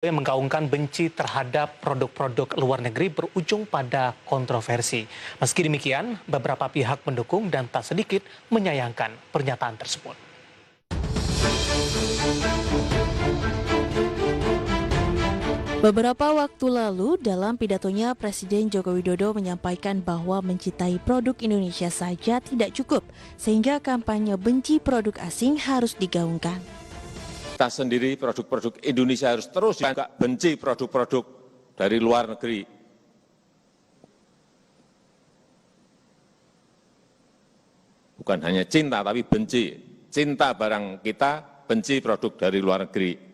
yang menggaungkan benci terhadap produk-produk luar negeri berujung pada kontroversi. Meski demikian, beberapa pihak mendukung dan tak sedikit menyayangkan pernyataan tersebut. Beberapa waktu lalu, dalam pidatonya Presiden Joko Widodo menyampaikan bahwa mencintai produk Indonesia saja tidak cukup, sehingga kampanye benci produk asing harus digaungkan. Kita sendiri produk-produk Indonesia harus terus juga benci produk-produk dari luar negeri. Bukan hanya cinta, tapi benci. Cinta barang kita, benci produk dari luar negeri.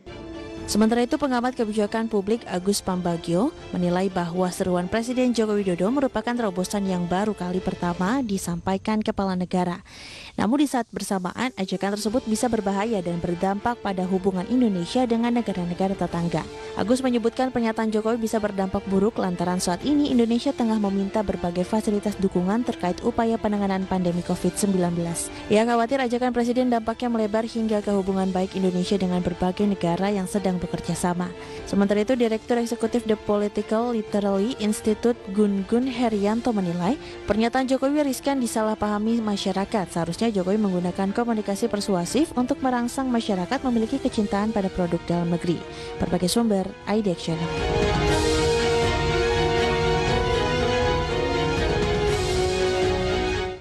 Sementara itu, pengamat kebijakan publik Agus Pambagio menilai bahwa seruan Presiden Joko Widodo merupakan terobosan yang baru kali pertama disampaikan kepala negara. Namun di saat bersamaan, ajakan tersebut bisa berbahaya dan berdampak pada hubungan Indonesia dengan negara-negara tetangga. Agus menyebutkan pernyataan Jokowi bisa berdampak buruk lantaran saat ini Indonesia tengah meminta berbagai fasilitas dukungan terkait upaya penanganan pandemi COVID-19. Ia khawatir ajakan Presiden dampaknya melebar hingga ke hubungan baik Indonesia dengan berbagai negara yang sedang bekerja sama. Sementara itu, Direktur Eksekutif The Political Literary Institute Gun Gun Herianto menilai pernyataan Jokowi riskan disalahpahami masyarakat. Seharusnya Jokowi menggunakan komunikasi persuasif untuk merangsang masyarakat memiliki kecintaan pada produk dalam negeri. Berbagai sumber, IDX Channel.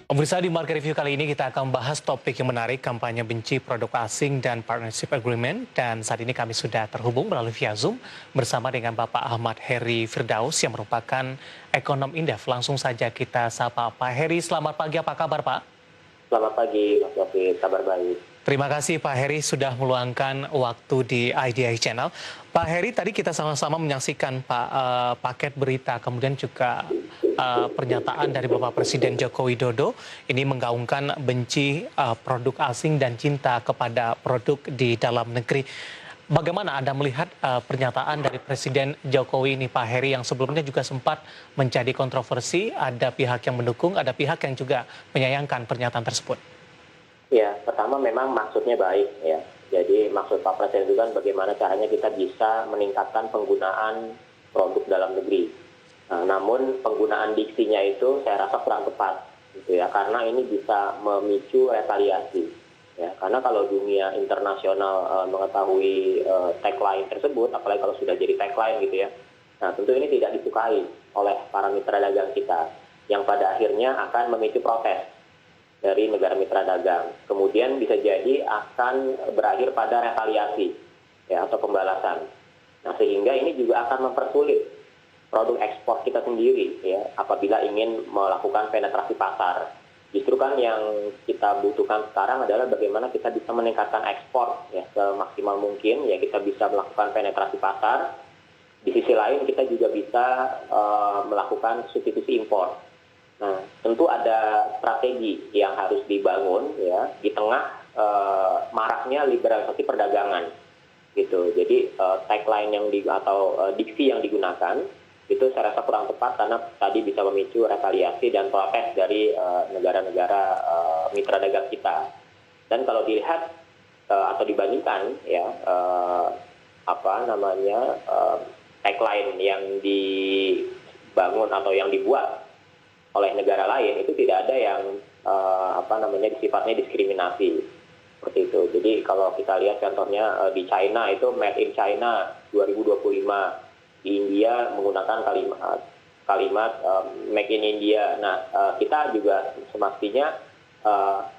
Pemirsa, di Market Review kali ini kita akan bahas topik yang menarik, kampanye benci produk asing dan partnership agreement. Dan saat ini kami sudah terhubung melalui via Zoom bersama dengan Bapak Ahmad Heri Firdaus yang merupakan ekonom Indef. Langsung saja kita sapa Pak Heri. Selamat pagi, apa kabar Pak? Selamat pagi, Mas Yofi. Kabar baik. Terima kasih Pak Heri sudah meluangkan waktu di IDI Channel. Pak Heri, tadi kita sama-sama menyaksikan paket berita, kemudian juga pernyataan dari Bapak Presiden Joko Widodo ini menggaungkan benci produk asing dan cinta kepada produk di dalam negeri. Bagaimana Anda melihat pernyataan dari Presiden Jokowi ini Pak Heri yang sebelumnya juga sempat menjadi kontroversi, ada pihak yang mendukung, ada pihak yang juga menyayangkan pernyataan tersebut? Ya, pertama memang maksudnya baik ya. Jadi maksud Pak Presiden itu kan bagaimana caranya kita bisa meningkatkan penggunaan produk dalam negeri. Nah, namun penggunaan diksinya itu saya rasa kurang tepat, gitu ya, karena ini bisa memicu retaliasi. Ya, karena kalau dunia internasional mengetahui tagline tersebut, apalagi kalau sudah jadi tagline gitu ya, nah tentu ini tidak disukai oleh para mitra dagang kita, yang pada akhirnya akan memicu protes dari negara mitra dagang. Kemudian bisa jadi akan berakhir pada retaliasi ya, atau pembalasan. Nah, sehingga ini juga akan mempersulit produk ekspor kita sendiri ya, apabila ingin melakukan penetrasi pasar. Justru kan yang kita butuhkan sekarang adalah bagaimana kita bisa meningkatkan ekspor ya semaksimal mungkin ya, kita bisa melakukan penetrasi pasar. Di sisi lain kita juga bisa melakukan substitusi impor. Nah, tentu ada strategi yang harus dibangun ya di tengah maraknya liberalisasi perdagangan, gitu. Jadi tagline yang diksi yang digunakan itu saya rasa kurang tepat karena tadi bisa memicu retaliasi dan protes dari negara-negara mitra dagang kita. Dan kalau dilihat atau dibandingkan ya tagline yang dibangun atau yang dibuat oleh negara lain itu tidak ada yang sifatnya diskriminasi seperti itu. Jadi kalau kita lihat contohnya di China itu Made in China 2025, di India menggunakan kalimat Make in India. Nah, kita juga semestinya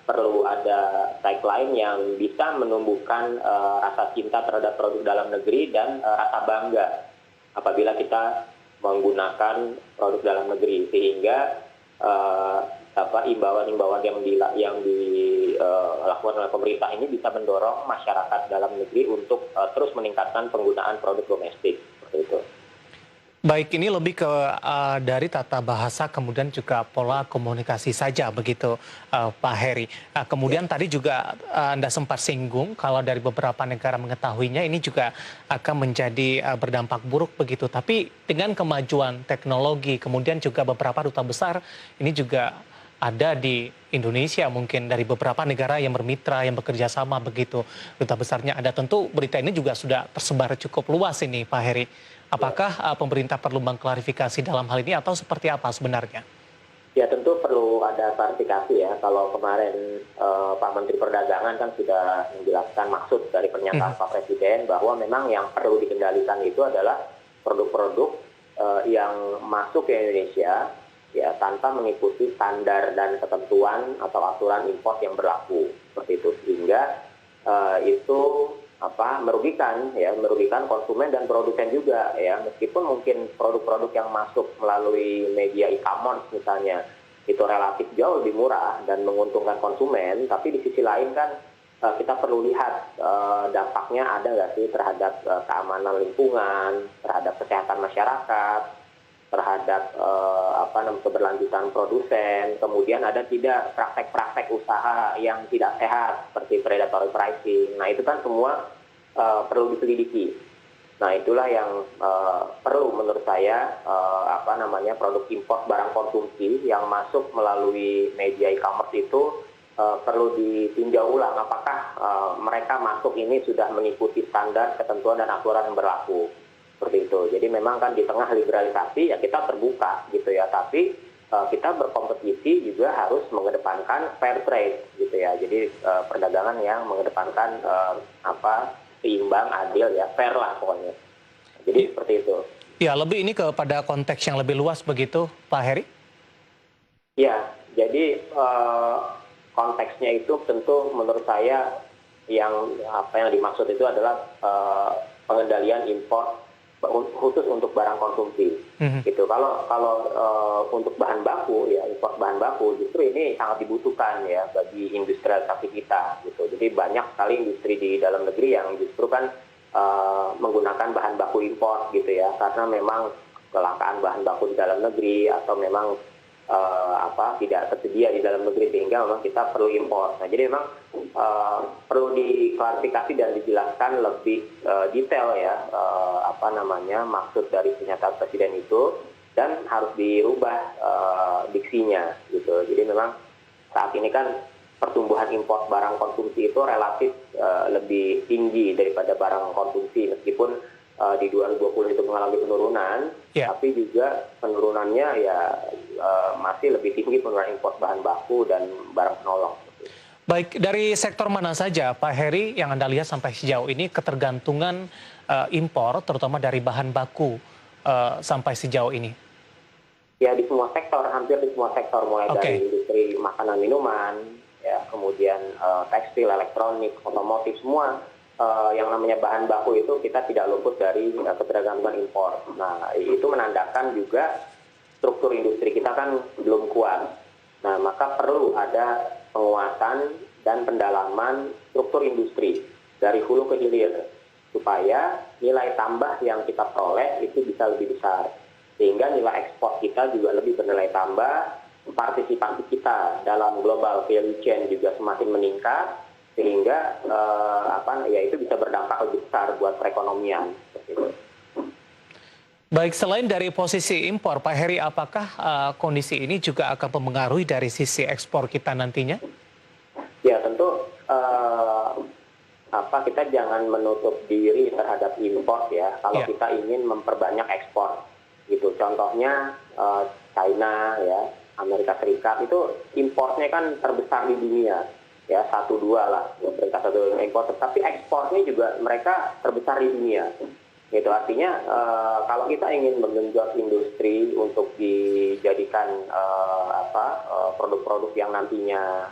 perlu ada tagline yang bisa menumbuhkan rasa cinta terhadap produk dalam negeri dan rasa bangga apabila kita menggunakan produk dalam negeri, sehingga imbauan-imbauan yang dilakukan oleh pemerintah ini bisa mendorong masyarakat dalam negeri untuk terus meningkatkan penggunaan produk domestik seperti itu. Baik, ini lebih ke dari tata bahasa kemudian juga pola komunikasi saja begitu Pak Heri. Kemudian tadi juga Anda sempat singgung kalau dari beberapa negara mengetahuinya ini juga akan menjadi berdampak buruk begitu. Tapi dengan kemajuan teknologi kemudian juga beberapa duta besar ini juga ada di Indonesia, mungkin dari beberapa negara yang bermitra, yang bekerja sama begitu. Duta besarnya ada, tentu berita ini juga sudah tersebar cukup luas ini Pak Heri. Apakah pemerintah perlu mengklarifikasi dalam hal ini atau seperti apa sebenarnya? Ya tentu perlu ada klarifikasi ya. Kalau kemarin Pak Menteri Perdagangan kan sudah menjelaskan maksud dari pernyataan Pak Presiden bahwa memang yang perlu dikendalikan itu adalah produk-produk yang masuk ke Indonesia ya tanpa mengikuti standar dan ketentuan atau aturan impor yang berlaku seperti itu, sehingga itu merugikan konsumen dan produsen juga ya, meskipun mungkin produk-produk yang masuk melalui media e-commerce misalnya itu relatif jauh lebih murah dan menguntungkan konsumen, tapi di sisi lain kan kita perlu lihat dampaknya ada nggak sih terhadap keamanan lingkungan, terhadap kesehatan masyarakat, terhadap keberlanjutan produsen, kemudian ada tidak praktek-praktek usaha yang tidak sehat seperti predatory pricing. Nah itu kan semua perlu diselidiki. Nah itulah yang perlu menurut saya produk impor barang konsumsi yang masuk melalui media e-commerce itu perlu ditinjau ulang apakah mereka masuk ini sudah mengikuti standar, ketentuan dan aturan yang berlaku. Seperti itu. Jadi memang kan di tengah liberalisasi ya kita terbuka gitu ya, tapi kita berkompetisi juga harus mengedepankan fair trade gitu ya. Jadi perdagangan yang mengedepankan seimbang, adil ya, fair lah pokoknya. Jadi seperti itu. Ya, lebih ini kepada konteks yang lebih luas begitu, Pak Heri? Ya, jadi konteksnya itu tentu menurut saya yang dimaksud itu adalah pengendalian impor khusus untuk barang konsumsi. Gitu. Kalau untuk bahan baku ya, impor bahan baku justru ini sangat dibutuhkan ya bagi industrialisasi kita gitu. Jadi banyak sekali industri di dalam negeri yang justru kan menggunakan bahan baku impor gitu ya, karena memang kelangkaan bahan baku di dalam negeri atau memang tidak tersedia di dalam negeri sehingga memang kita perlu impor. Nah, jadi memang perlu diklarifikasi dan dijelaskan lebih detail ya maksud dari pernyataan Presiden itu, dan harus dirubah diksinya gitu. Jadi memang saat ini kan pertumbuhan impor barang konsumsi itu relatif lebih tinggi daripada barang konsumsi, meskipun di 2020 itu mengalami penurunan, tapi juga penurunannya ya masih lebih tinggi penurunan impor bahan baku dan barang penolong. Baik, dari sektor mana saja Pak Heri yang Anda lihat sampai sejauh ini ketergantungan impor, terutama dari bahan baku sampai sejauh ini? Ya di semua sektor, hampir di semua sektor, mulai dari industri makanan minuman, ya kemudian tekstil, elektronik, otomotif, semua yang namanya bahan baku itu kita tidak luput dari ketergantungan impor. Nah itu menandakan juga struktur industri kita kan belum kuat. Nah maka perlu ada penguatan dan pendalaman struktur industri dari hulu ke hilir supaya nilai tambah yang kita peroleh itu bisa lebih besar, sehingga nilai ekspor kita juga lebih bernilai tambah, partisipasi kita dalam global value chain juga semakin meningkat, sehingga itu bisa berdampak lebih besar buat perekonomian. Baik, selain dari posisi impor, Pak Heri, apakah kondisi ini juga akan mempengaruhi dari sisi ekspor kita nantinya? Ya tentu kita jangan menutup diri terhadap impor ya. Kalau kita ingin memperbanyak ekspor, gitu. Contohnya China ya, Amerika Serikat itu impornya kan terbesar di dunia. Ya 1-2 lah, peringkat 1 impor, tapi ekspornya juga mereka terbesar di dunia. Gitu, artinya kalau kita ingin menggenjot industri untuk dijadikan produk-produk yang nantinya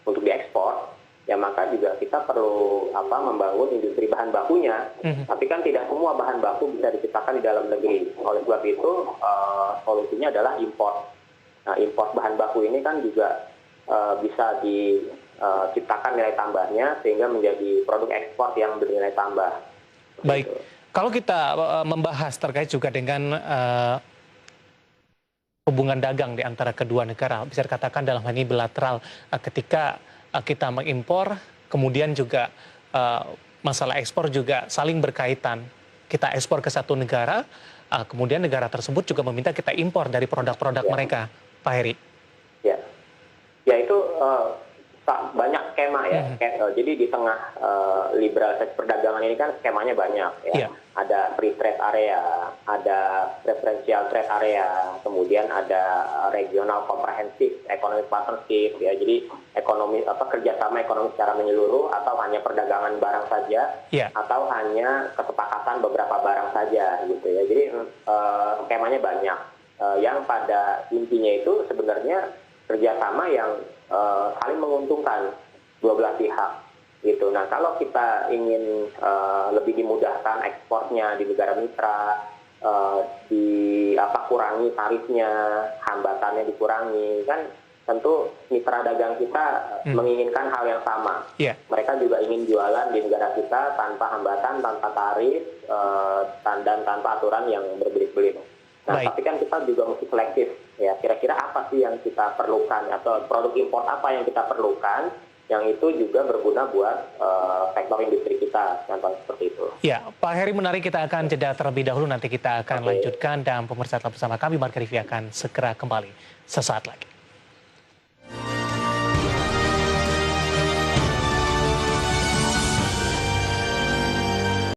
untuk diekspor, ya maka juga kita perlu membangun industri bahan bakunya. Tapi kan tidak semua bahan baku bisa diciptakan di dalam negeri. Oleh sebab itu solusinya adalah impor. Nah, impor bahan baku ini kan juga bisa diciptakan nilai tambahnya sehingga menjadi produk ekspor yang bernilai tambah. Baik, kalau kita membahas terkait juga dengan hubungan dagang di antara kedua negara, bisa dikatakan dalam hal ini bilateral, ketika kita mengimpor, kemudian juga masalah ekspor juga saling berkaitan. Kita ekspor ke satu negara, kemudian negara tersebut juga meminta kita impor dari produk-produk mereka, Pak Heri. ya. Jadi di tengah liberalisasi perdagangan ini kan skemanya banyak ya. Iya. Ada free trade area, ada preferential trade area, kemudian ada regional comprehensive economic partnership ya. Jadi kerjasama ekonomi secara menyeluruh atau hanya perdagangan barang saja, Iya. atau hanya kesepakatan beberapa barang saja gitu ya. Jadi skemanya banyak. Yang pada intinya itu sebenarnya kerjasama yang saling menguntungkan dua belah pihak gitu. Nah, kalau kita ingin lebih dimudahkan ekspornya di negara mitra, kurangi tarifnya, hambatannya dikurangi, kan tentu mitra dagang kita menginginkan hal yang sama. Yeah. Mereka juga ingin jualan di negara kita tanpa hambatan, tanpa tarif, dan tanpa aturan yang berbelit-belit. Nah, tapi kan kita juga mesti selektif ya. Kira-kira apa sih yang kita perlukan atau produk impor apa yang kita perlukan yang itu juga berguna buat sektor industri kita, contohnya seperti itu. Ya, Pak Heri, menarik, kita akan jeda terlebih dahulu, nanti kita akan lanjutkan dan pemirsa tetap bersama kami. Marka Rivi akan segera kembali sesaat lagi.